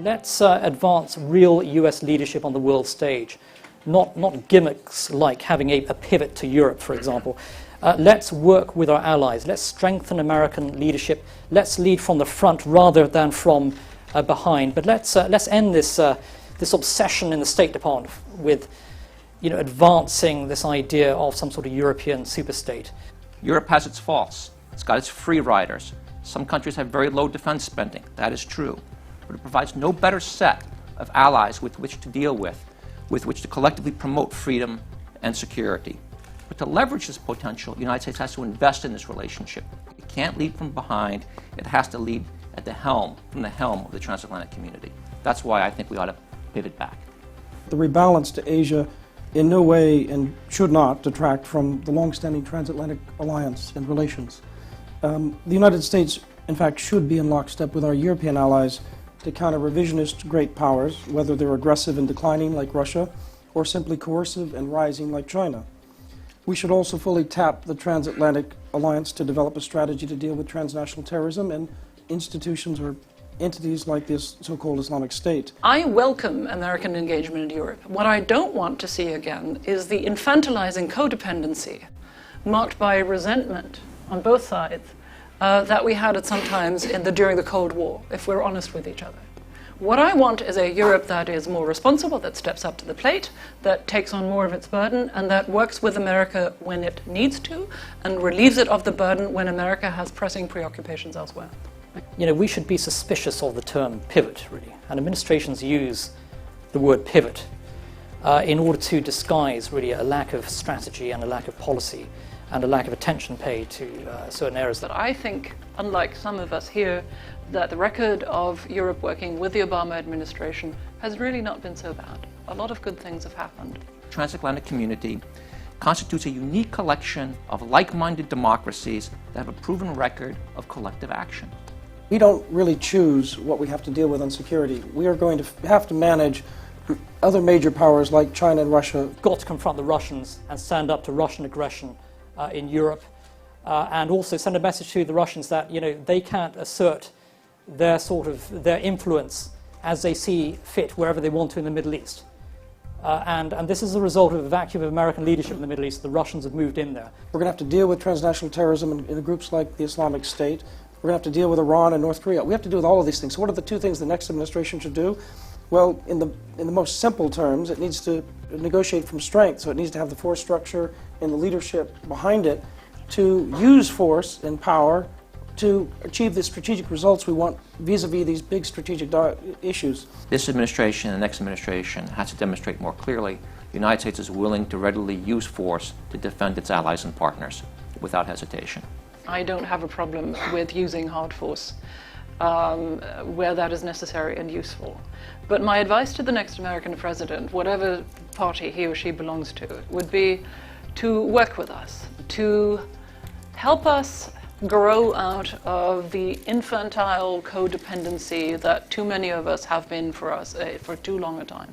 Let's advance real US leadership on the world stage, not gimmicks like having a pivot to Europe, for example. Let's work with our allies. Let's strengthen American leadership. Let's lead from the front rather than from behind. But let's end this obsession in the State Department with advancing this idea of some sort of European superstate. Europe has its faults. It's got its free riders. Some countries have very low defense spending. That is true. But it provides no better set of allies with which to deal with which to collectively promote freedom and security. But to leverage this potential, the United States has to invest in this relationship. It can't lead from behind. It has to lead from the helm of the transatlantic community. That's why I think we ought to pivot back. The rebalance to Asia in no way and should not detract from the long-standing transatlantic alliance and relations. The United States, in fact, should be in lockstep with our European allies to counter revisionist great powers, whether they're aggressive and declining like Russia, or simply coercive and rising like China. We should also fully tap the transatlantic alliance to develop a strategy to deal with transnational terrorism and institutions or entities like this so-called Islamic State. I welcome American engagement in Europe. What I don't want to see again is the infantilizing codependency marked by resentment on both sides that we had at some times during the Cold War, if we're honest with each other. What I want is a Europe that is more responsible, that steps up to the plate, that takes on more of its burden, and that works with America when it needs to, and relieves it of the burden when America has pressing preoccupations elsewhere. We should be suspicious of the term pivot, really. And administrations use the word pivot in order to disguise, really, a lack of strategy and a lack of policy and a lack of attention paid to certain areas. That I think, unlike some of us here, that the record of Europe working with the Obama administration has really not been so bad. A lot of good things have happened. The transatlantic community constitutes a unique collection of like-minded democracies that have a proven record of collective action. We don't really choose what we have to deal with on security. We are going to have to manage other major powers like China and Russia. We've got to confront the Russians and stand up to Russian aggression in Europe, and also send a message to the Russians that they can't assert their influence as they see fit wherever they want to in the Middle East. And this is a result of a vacuum of American leadership in the Middle East. The Russians have moved in there. We're going to have to deal with transnational terrorism in groups like the Islamic State. We're going to have to deal with Iran and North Korea. We have to deal with all of these things. So what are the two things the next administration should do? Well, in the most simple terms, it needs to negotiate from strength. So it needs to have the force structure and the leadership behind it to use force and power to achieve the strategic results we want vis-a-vis these big strategic issues. This administration and the next administration has to demonstrate more clearly the United States is willing to readily use force to defend its allies and partners without hesitation. I don't have a problem with using hard force where that is necessary and useful. But my advice to the next American president, whatever party he or she belongs to, would be to work with us, to help us grow out of the infantile codependency that too many of us have been for too long a time.